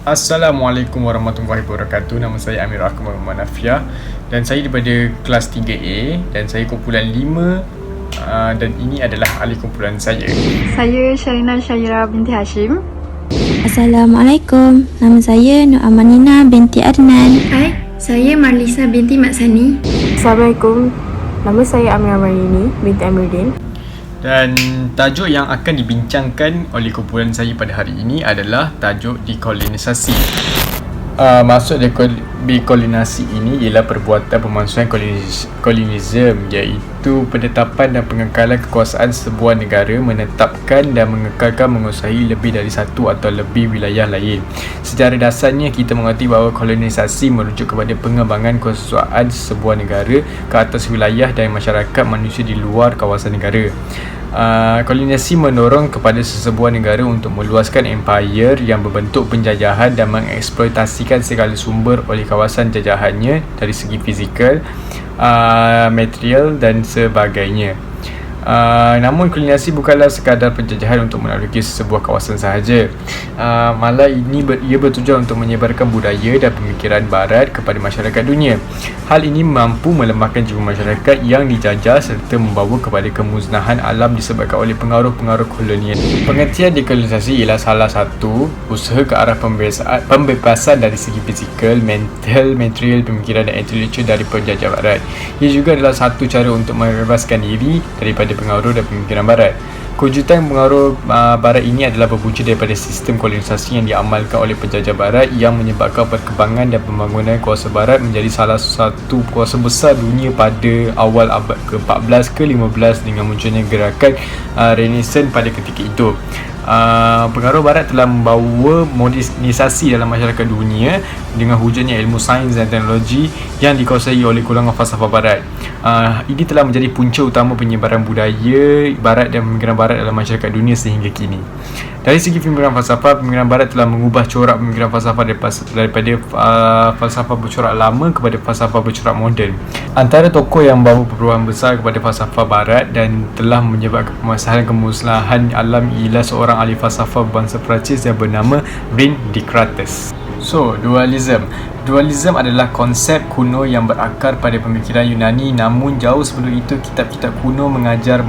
Assalamualaikum warahmatullahi wabarakatuh. Nama saya Amir Akmal Manafiah dan saya daripada kelas 3A dan saya kumpulan 5 dan ini adalah ahli kumpulan saya. Saya Syarina Syaira binti Hashim. Assalamualaikum. Nama saya Nur Amanina binti Adnan. Hai, saya Marlisa binti Mak Sani. Assalamualaikum. Nama saya Amira Marini binti Amiruddin. Dan tajuk yang akan dibincangkan oleh kumpulan saya pada hari ini adalah tajuk dekolonisasi. Maksud dekolonisasi ini ialah perbuatan pemalsuan kolonisme, iaitu penetapan dan pengekalan kekuasaan sebuah negara menetapkan dan mengekalkan menguasai lebih dari satu atau lebih wilayah lain. Secara dasarnya kita mengerti bahawa kolonisasi merujuk kepada pengembangan kekuasaan sebuah negara ke atas wilayah dan masyarakat manusia di luar kawasan negara. Kolonisasi mendorong kepada sesebuah negara untuk meluaskan empayar yang berbentuk penjajahan dan mengeksploitasikan segala sumber oleh kawasan jajahannya dari segi fizikal, material dan sebagainya. Namun kolonisasi bukanlah sekadar penjajahan untuk menaklukkan sebuah kawasan sahaja. Malah ia bertujuan untuk menyebarkan budaya dan pemikiran barat kepada masyarakat dunia. Hal ini mampu melemahkan jiwa masyarakat yang dijajah serta membawa kepada kemusnahan alam disebabkan oleh pengaruh-pengaruh kolonial. Pengertian dekolonisasi ialah salah satu usaha ke arah pembebasan dari segi fizikal, mental, material, pemikiran dan intelektual dari penjajah barat. Ia juga adalah satu cara untuk membebaskan diri daripada pengaruh dan pemikiran barat. Kewujudan pengaruh barat ini adalah berpunca daripada sistem kolonisasi yang diamalkan oleh penjajah barat yang menyebabkan perkembangan dan pembangunan kuasa barat menjadi salah satu kuasa besar dunia pada awal abad ke-14 ke-15 dengan munculnya gerakan Renaissance pada ketika itu. Pengaruh barat telah membawa modernisasi dalam masyarakat dunia dengan wujudnya ilmu sains dan teknologi yang dikuasai oleh golongan falsafah barat. Ini telah menjadi punca utama penyebaran budaya barat dan pemikiran barat dalam masyarakat dunia sehingga kini. Dari segi pemikiran falsafah, pemikiran barat telah mengubah corak pemikiran falsafah daripada falsafah bercorak lama kepada falsafah bercorak moden. Antara tokoh yang membawa perubahan besar kepada falsafah barat dan telah menyebabkan permasalahan kemusnahan alam ialah seorang ahli falsafah bangsa Perancis yang bernama René Descartes. Dualisme adalah konsep kuno yang berakar pada pemikiran Yunani, namun jauh sebelum itu kitab-kitab kuno mengajar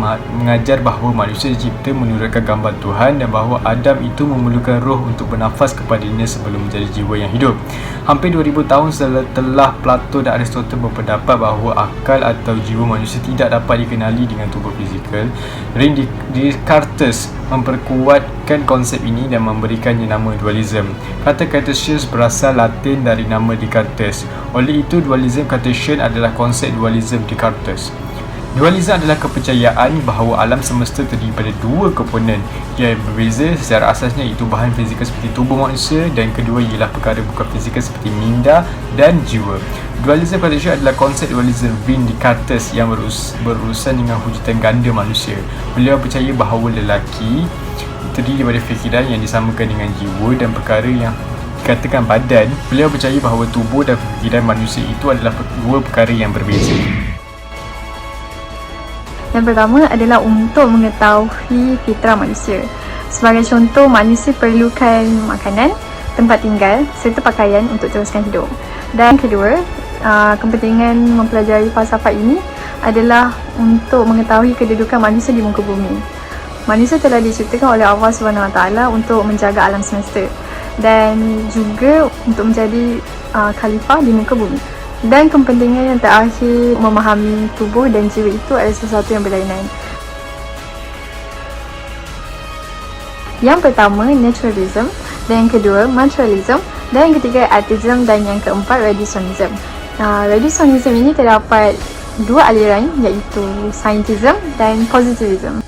bahawa manusia dicipta menurutkan gambar Tuhan dan bahawa Adam itu memerlukan roh untuk bernafas kepadanya sebelum menjadi jiwa yang hidup. Hampir 2000 tahun setelah Plato dan Aristotle berpendapat bahawa akal atau jiwa manusia tidak dapat dikenali dengan tubuh fizikal, René Descartes memperkuatkan konsep ini dan memberikannya nama dualisme. Kata Cartesius berasal Latin dari nama Descartes. Oleh itu, dualisme Cartesian adalah konsep dualisme Descartes. Dualisme adalah kepercayaan bahawa alam semesta terdiri pada dua komponen yang berbeza secara asasnya, iaitu bahan fizikal seperti tubuh manusia dan kedua ialah perkara bukan fizikal seperti minda dan jiwa. Dualisme Cartesian adalah konsep dualisme René Descartes yang berurusan dengan wujudan ganda manusia. Beliau percaya bahawa lelaki terdiri daripada fikiran yang disamakan dengan jiwa dan perkara yang dikatakan badan. Beliau percaya bahawa tubuh dan fikiran manusia itu adalah dua perkara yang berbeza. Yang pertama adalah untuk mengetahui fitrah manusia. Sebagai contoh, manusia perlukan makanan, tempat tinggal serta pakaian untuk teruskan hidup. Dan kedua, kepentingan mempelajari falsafah ini adalah untuk mengetahui kedudukan manusia di muka bumi. Manusia telah diciptakan oleh Allah SWT untuk menjaga alam semesta dan juga untuk menjadi khalifah di muka bumi. Dan kepentingan yang terakhir, memahami tubuh dan jiwa itu adalah sesuatu yang berlainan. Yang pertama, naturalism, dan yang kedua, materialism, dan yang ketiga, atheism, dan yang keempat, reductionism. Reductionism ini terdapat dua aliran, iaitu scientism dan positivism.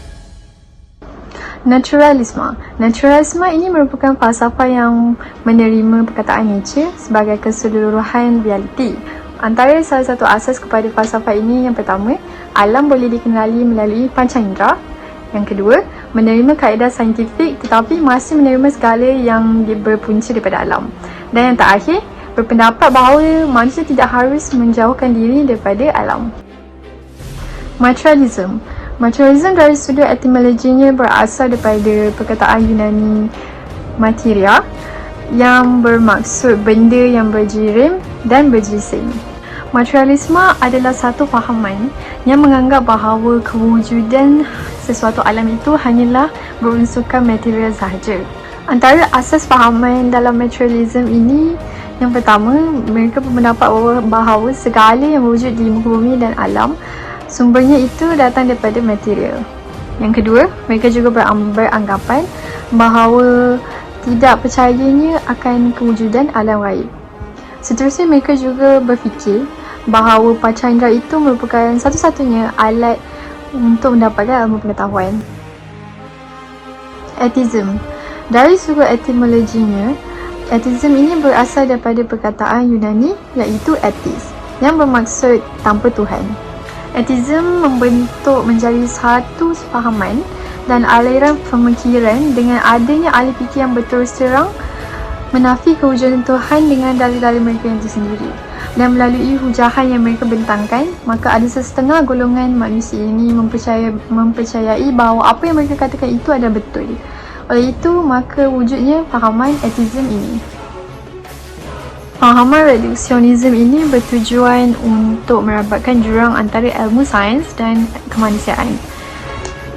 Naturalisme ini merupakan falsafah yang menerima perkataan nature sebagai keseluruhan realiti. Antara salah satu asas kepada falsafah ini, yang pertama, alam boleh dikenali melalui panca indera. Yang kedua, menerima kaedah saintifik tetapi masih menerima segala yang berpunca daripada alam. Dan yang terakhir, berpendapat bahawa manusia tidak harus menjauhkan diri daripada alam. Materialism dari sudut etimologinya berasal daripada perkataan Yunani materia yang bermaksud benda yang berjirim dan berjisim. Materialisme adalah satu fahaman yang menganggap bahawa kewujudan sesuatu alam itu hanyalah berunsurkan material sahaja. Antara asas fahaman dalam materialism ini, yang pertama, mereka berpendapat bahawa segala yang wujud di muka bumi dan alam sumbernya itu datang daripada material. Yang kedua, mereka juga beranggapan bahawa tidak percayanya akan kewujudan alam gaib. Seterusnya, mereka juga berfikir bahawa panca indera itu merupakan satu-satunya alat untuk mendapatkan ilmu pengetahuan. Atheism. Dari sudut etimologinya, atheism ini berasal daripada perkataan Yunani iaitu atheis yang bermaksud tanpa Tuhan. Atheism membentuk menjadi satu fahaman dan aliran pemikiran dengan adanya ahli fikir yang berterus terang menafi kewujudan Tuhan dengan dalil-dalil mereka yang tersendiri. Dan melalui hujahan yang mereka bentangkan, maka ada setengah golongan manusia ini mempercayai bahawa apa yang mereka katakan itu adalah betul. Oleh itu, maka wujudnya fahaman atheism ini. Fahaman reduksionisme ini bertujuan untuk merapatkan jurang antara ilmu sains dan kemanusiaan.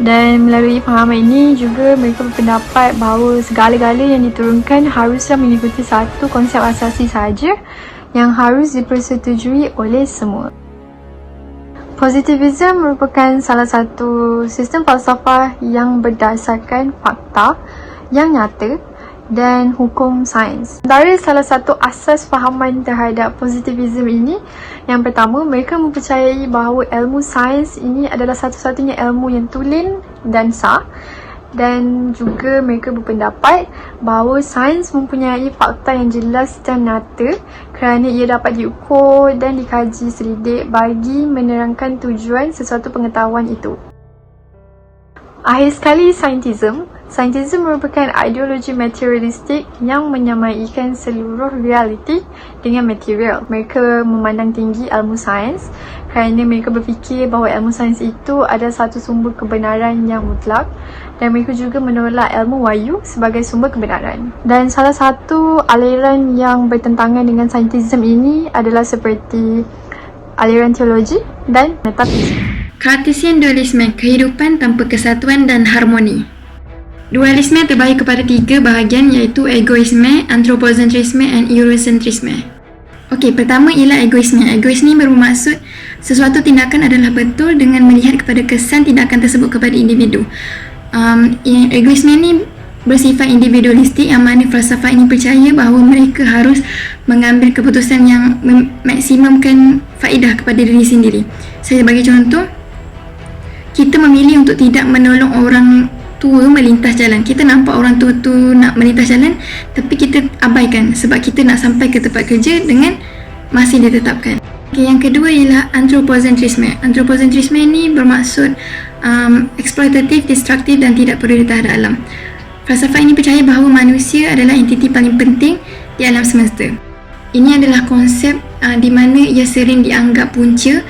Dan melalui fahaman ini juga mereka berpendapat bahawa segala-gala yang diturunkan haruslah mengikuti satu konsep asasi sahaja yang harus dipersetujui oleh semua. Positivism merupakan salah satu sistem falsafah yang berdasarkan fakta yang nyata dan hukum sains. Dari salah satu asas fahaman terhadap positivism ini, yang pertama, mereka mempercayai bahawa ilmu sains ini adalah satu-satunya ilmu yang tulen dan sah, dan juga mereka berpendapat bahawa sains mempunyai fakta yang jelas dan nyata kerana ia dapat diukur dan dikaji selidik bagi menerangkan tujuan sesuatu pengetahuan itu. Akhir sekali, saintism. Saintism merupakan ideologi materialistik yang menyamaikan seluruh realiti dengan material. Mereka memandang tinggi ilmu sains kerana mereka berfikir bahawa ilmu sains itu adalah satu sumber kebenaran yang mutlak, dan mereka juga menolak ilmu wahyu sebagai sumber kebenaran. Dan salah satu aliran yang bertentangan dengan saintism ini adalah seperti aliran teologi dan metafisik. Cartesian dualisme, kehidupan tanpa kesatuan dan harmoni. Dualisme terbahagi kepada tiga bahagian iaitu egoisme, antropocentrisme dan eurocentrisme. Okey, pertama ialah egoisme. Egoisme bermaksud sesuatu tindakan adalah betul dengan melihat kepada kesan tindakan tersebut kepada individu. Egoisme ini bersifat individualistik yang mana falsafah ini percaya bahawa mereka harus mengambil keputusan yang memaksimumkan faedah kepada diri sendiri. Saya bagi contoh, kita memilih untuk tidak menolong orang tua melintas jalan. Kita nampak orang tua tu nak melintas jalan, tapi kita abaikan sebab kita nak sampai ke tempat kerja dengan masa yang ditetapkan. Okay, yang kedua ialah antropocentrisme. Antropocentrisme ini bermaksud eksploitatif, destruktif dan tidak peduli terhadap alam. Falsafah ini percaya bahawa manusia adalah entiti paling penting di alam semesta. Ini adalah konsep di mana ia sering dianggap punca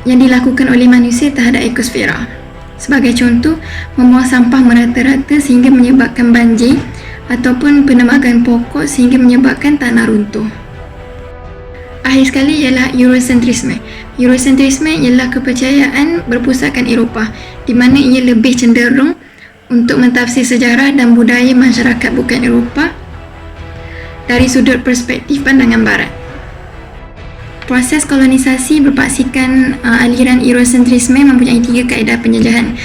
yang dilakukan oleh manusia terhadap ekosfera. Sebagai contoh, membuang sampah merata-rata sehingga menyebabkan banjir ataupun penebangan pokok sehingga menyebabkan tanah runtuh. Akhir sekali ialah eurocentrisme. Eurocentrisme ialah kepercayaan berpusatkan Eropah, di mana ia lebih cenderung untuk mentafsir sejarah dan budaya masyarakat bukan Eropah dari sudut perspektif pandangan Barat. Proses kolonisasi berpaksikan aliran eurocentrisme mempunyai tiga kaedah penjajahan,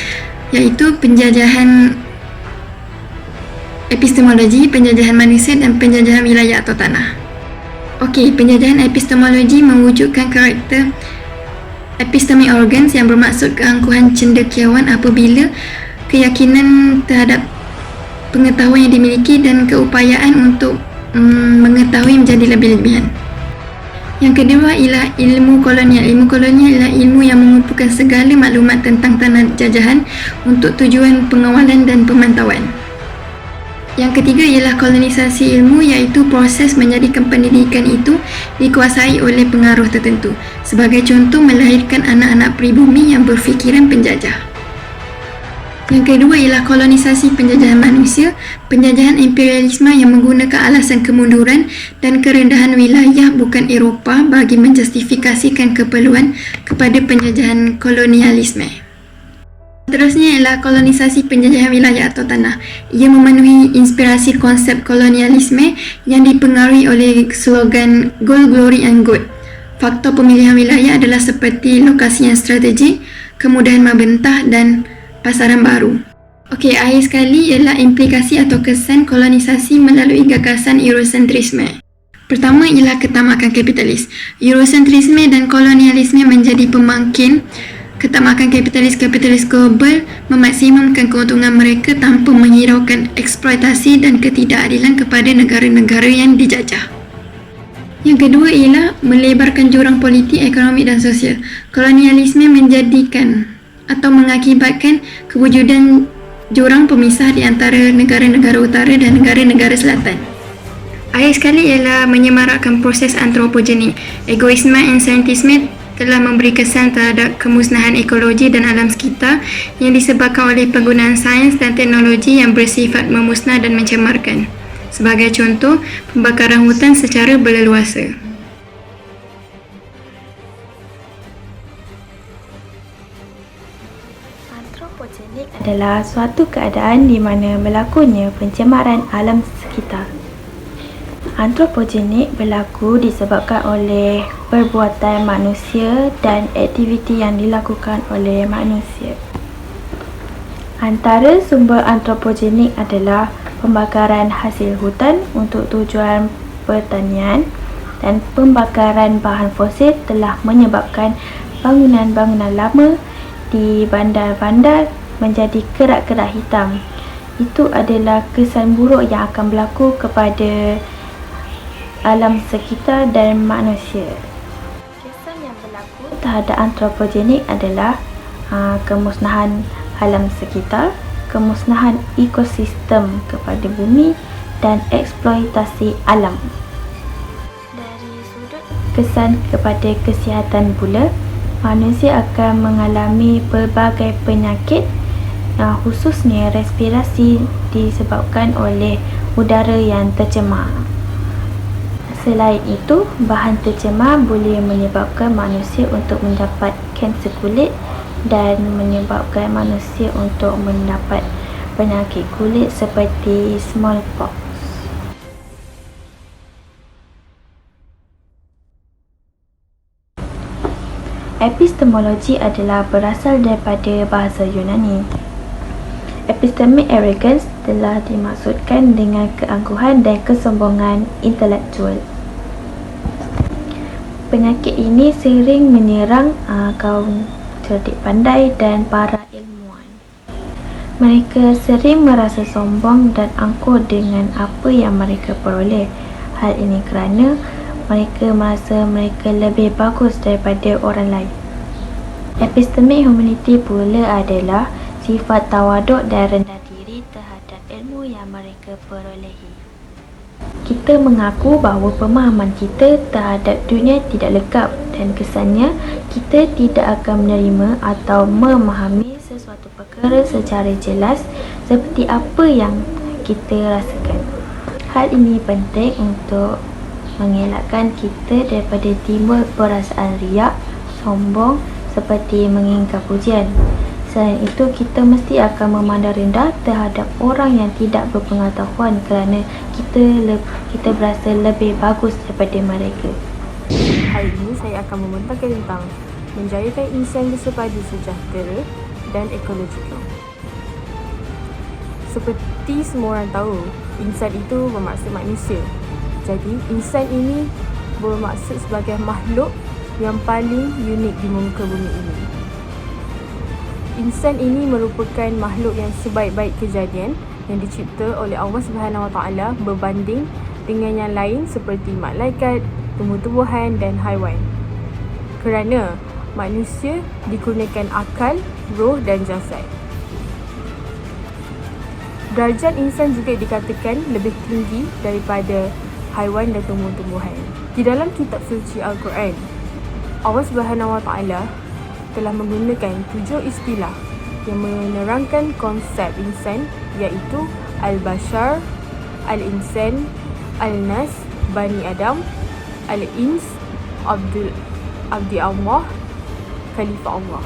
iaitu penjajahan epistemologi, penjajahan manusia dan penjajahan wilayah atau tanah. Okey, penjajahan epistemologi mewujudkan karakter epistemic organs yang bermaksud keangkuhan cendekiawan apabila keyakinan terhadap pengetahuan yang dimiliki dan keupayaan untuk mengetahui menjadi lebih-lebihan. Yang kedua ialah ilmu kolonial. Ilmu kolonial ialah ilmu yang mengumpulkan segala maklumat tentang tanah jajahan untuk tujuan pengawalan dan pemantauan. Yang ketiga ialah kolonisasi ilmu, iaitu proses menjadikan pendidikan itu dikuasai oleh pengaruh tertentu. Sebagai contoh, melahirkan anak-anak pribumi yang berfikiran penjajah. Yang kedua ialah kolonisasi penjajahan manusia, penjajahan imperialisme yang menggunakan alasan kemunduran dan kerendahan wilayah bukan Eropah bagi menjustifikasikan keperluan kepada penjajahan kolonialisme. Seterusnya ialah kolonisasi penjajahan wilayah atau tanah. Ia memenuhi inspirasi konsep kolonialisme yang dipengaruhi oleh slogan Gold, Glory and Good. Faktor pemilihan wilayah adalah seperti lokasi yang strategik, kemudahan membentah dan pasaran baru. Okey, akhir sekali ialah implikasi atau kesan kolonisasi melalui gagasan Eurocentrisme. Pertama ialah ketamakan kapitalis. Eurocentrisme dan kolonialisme menjadi pemangkin ketamakan kapitalis global memaksimumkan keuntungan mereka tanpa menghiraukan eksploitasi dan ketidakadilan kepada negara-negara yang dijajah. Yang kedua ialah melebarkan jurang politik, ekonomi dan sosial. Kolonialisme menjadikan atau mengakibatkan kewujudan jurang pemisah di antara negara-negara utara dan negara-negara selatan. Akhir sekali ialah menyemarakkan proses antropogenik. Egoisme and scientisme telah memberi kesan terhadap kemusnahan ekologi dan alam sekitar yang disebabkan oleh penggunaan sains dan teknologi yang bersifat memusnah dan mencemarkan. Sebagai contoh, pembakaran hutan secara berleluasa. Antropogenik adalah suatu keadaan di mana berlakunya pencemaran alam sekitar. Antropogenik berlaku disebabkan oleh perbuatan manusia dan aktiviti yang dilakukan oleh manusia. Antara sumber antropogenik adalah pembakaran hasil hutan untuk tujuan pertanian dan pembakaran bahan fosil telah menyebabkan bangunan-bangunan lama di bandar-bandar menjadi kerak-kerak hitam. Itu adalah kesan buruk yang akan berlaku kepada alam sekitar dan manusia. Kesan yang berlaku terhadap antropogenik adalah kemusnahan alam sekitar, kemusnahan ekosistem kepada bumi dan eksploitasi alam. Dari sudut kesan kepada kesihatan pula, manusia akan mengalami pelbagai penyakit khususnya respirasi disebabkan oleh udara yang tercemar. Selain itu, bahan tercemar boleh menyebabkan manusia untuk mendapat kanser kulit dan menyebabkan manusia untuk mendapat penyakit kulit seperti smallpox. Epistemologi adalah berasal daripada bahasa Yunani. Epistemic arrogance telah dimaksudkan dengan keangkuhan dan kesombongan intelektual. Penyakit ini sering menyerang kaum cerdik pandai dan para ilmuwan. Mereka sering merasa sombong dan angkuh dengan apa yang mereka peroleh. Hal ini kerana mereka merasa mereka lebih bagus daripada orang lain. Epistemic humility pula adalah sifat tawaduk dan rendah diri terhadap ilmu yang mereka perolehi. Kita mengaku bahawa pemahaman kita terhadap dunia tidak lengkap dan kesannya kita tidak akan menerima atau memahami sesuatu perkara secara jelas seperti apa yang kita rasakan. Hal ini penting untuk mengelakkan kita daripada timbul perasaan riak, sombong seperti menginginkan pujian. Selain itu, kita mesti akan memandang rendah terhadap orang yang tidak berpengetahuan kerana kita berasa lebih bagus daripada mereka. Hari ini saya akan membentangkan tentang menjayakan insan bersepadu sejahtera dan ekologikal. Seperti semua orang tahu, insan itu bermaksud manusia. Jadi, insan ini bermaksud sebagai makhluk yang paling unik di muka bumi ini. Insan ini merupakan makhluk yang sebaik-baik kejadian yang dicipta oleh Allah Subhanahu Wa Taala berbanding dengan yang lain seperti malaikat, tumbuh-tumbuhan dan haiwan. Kerana manusia dikurniakan akal, roh dan jasad. Darjat insan juga dikatakan lebih tinggi daripada haiwan dan tumbuh-tumbuhan. Di dalam kitab suci Al-Quran, Allah Subhanahu Wa Taala telah menggunakan 7 istilah yang menerangkan konsep insan iaitu Al-Bashar, Al-Insan, Al-Nas, Bani Adam, Al-Ins, Abdi Allah, Khalifah Allah.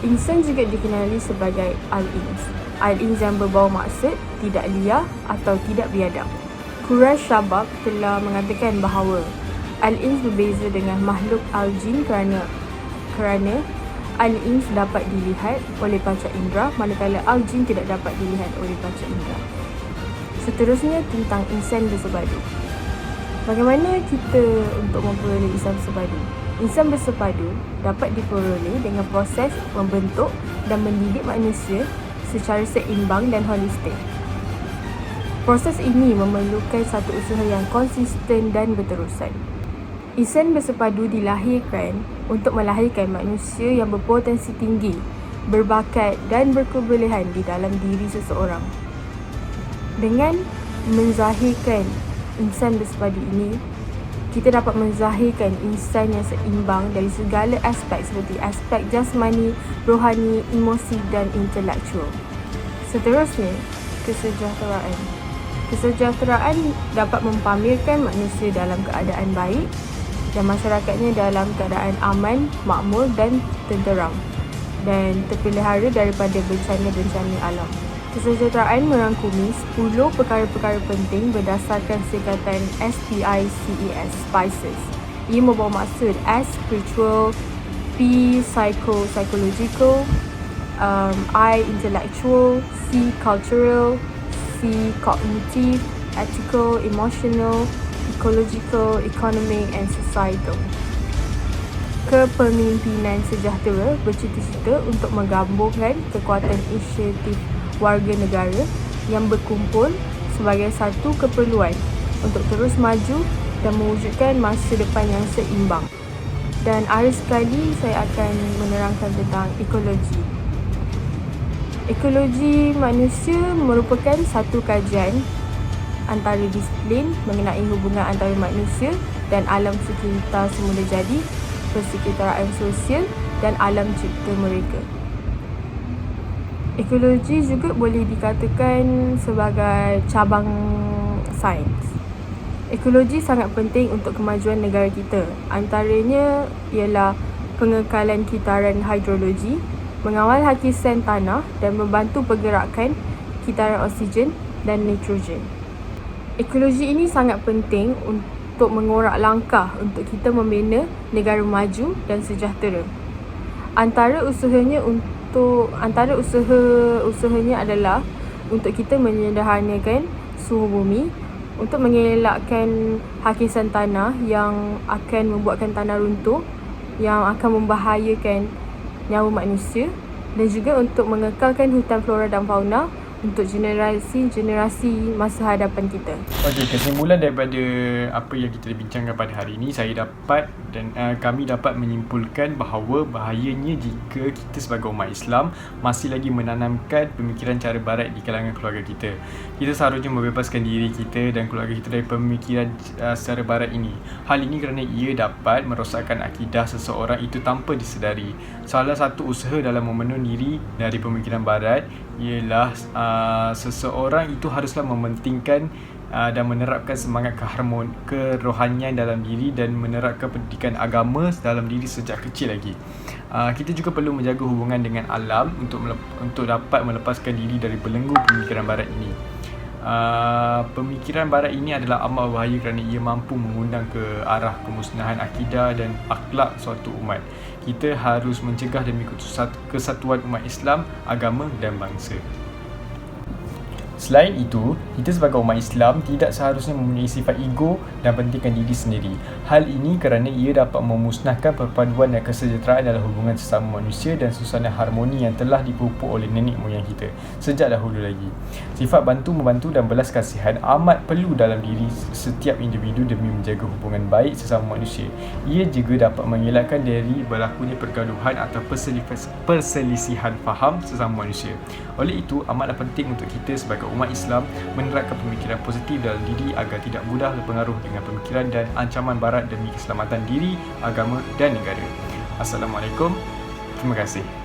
Insan juga dikenali sebagai Al-Ins. Al-Ins yang berbawa maksud tidak liar atau tidak biadab. Quraish Shabab telah mengatakan bahawa Al-Ins berbeza dengan makhluk Al-Jin kerana Al-Ins dapat dilihat oleh panca indera manakala Al-Jin tidak dapat dilihat oleh panca indera. Seterusnya tentang insan bersepadu. Bagaimana kita untuk memperoleh insan bersepadu? Insan bersepadu dapat diperoleh dengan proses membentuk dan mendidik manusia secara seimbang dan holistik. Proses ini memerlukan satu usaha yang konsisten dan berterusan. Insan bersepadu dilahirkan untuk melahirkan manusia yang berpotensi tinggi, berbakat dan berkebolehan di dalam diri seseorang. Dengan menzahirkan insan bersepadu ini, kita dapat menzahirkan insan yang seimbang dari segala aspek seperti aspek jasmani, rohani, emosi dan intelektual. Seterusnya, kesejahteraan. Kesejahteraan dapat mempamerkan manusia dalam keadaan baik dan masyarakatnya dalam keadaan aman, makmur dan tenteram dan terpelihara daripada bencana-bencana alam. Kesejahteraan merangkumi 10 perkara-perkara penting berdasarkan singkatan SPICES, SPICES. Ia membawa maksud S, spiritual, P, psychological, I, intellectual, C, cultural, C, cognitive, ethical, emotional, ecological, economic and societal. Kepemimpinan sejahtera bercita-cita untuk menggabungkan kekuatan inisiatif warga negara yang berkumpul sebagai satu keperluan untuk terus maju dan mewujudkan masa depan yang seimbang. Dan akhir sekali saya akan menerangkan tentang ekologi. Ekologi manusia merupakan satu kajian antara disiplin mengenai hubungan antara manusia dan alam sekitar semula jadi, persekitaran sosial dan alam cipta mereka. Ekologi juga boleh dikatakan sebagai cabang sains. Ekologi sangat penting untuk kemajuan negara kita. Antaranya ialah pengekalan kitaran hidrologi, mengawal hakisan tanah dan membantu pergerakan kitaran oksigen dan nitrogen. Ekologi ini sangat penting untuk mengorak langkah untuk kita membina negara maju dan sejahtera. Antara usahanya adalah untuk kita menyederhanakan suhu bumi, untuk mengelakkan hakisan tanah yang akan membuatkan tanah runtuh, yang akan membahayakan nyawa manusia, dan juga untuk mengekalkan hutan flora dan fauna untuk generasi-generasi masa hadapan kita. Okey, kesimpulan daripada apa yang kita bincangkan pada hari ini, saya dapat dan kami dapat menyimpulkan bahawa bahayanya jika kita sebagai umat Islam masih lagi menanamkan pemikiran cara barat di kalangan keluarga kita. Kita seharusnya membebaskan diri kita dan keluarga kita dari pemikiran secara barat ini. Hal ini kerana ia dapat merosakkan akidah seseorang itu tanpa disedari. Salah satu usaha dalam memenuhi diri dari pemikiran barat ialah seseorang itu haruslah mementingkan dan menerapkan semangat kerohanian dalam diri dan menerapkan pendidikan agama dalam diri sejak kecil lagi. Kita juga perlu menjaga hubungan dengan alam untuk dapat melepaskan diri dari belenggu pemikiran barat ini. Pemikiran barat ini adalah amat berbahaya kerana ia mampu mengundang ke arah kemusnahan akidah dan akhlak suatu umat. Kita harus mencegah demi kesatuan umat Islam, agama dan bangsa. Selain itu, kita sebagai umat Islam tidak seharusnya mempunyai sifat ego dan pentingkan diri sendiri. Hal ini kerana ia dapat memusnahkan perpaduan dan kesejahteraan dalam hubungan sesama manusia dan suasana harmoni yang telah dipupuk oleh nenek moyang kita sejak dahulu lagi. Sifat bantu-membantu dan belas kasihan amat perlu dalam diri setiap individu demi menjaga hubungan baik sesama manusia. Ia juga dapat mengelakkan dari berlakunya pergaduhan atau perselisihan faham sesama manusia. Oleh itu, amatlah penting untuk kita sebagai umat Islam menerapkan pemikiran positif dalam diri agar tidak mudah terpengaruh dengan pemikiran dan ancaman barat demi keselamatan diri, agama dan negara. Assalamualaikum. Terima kasih.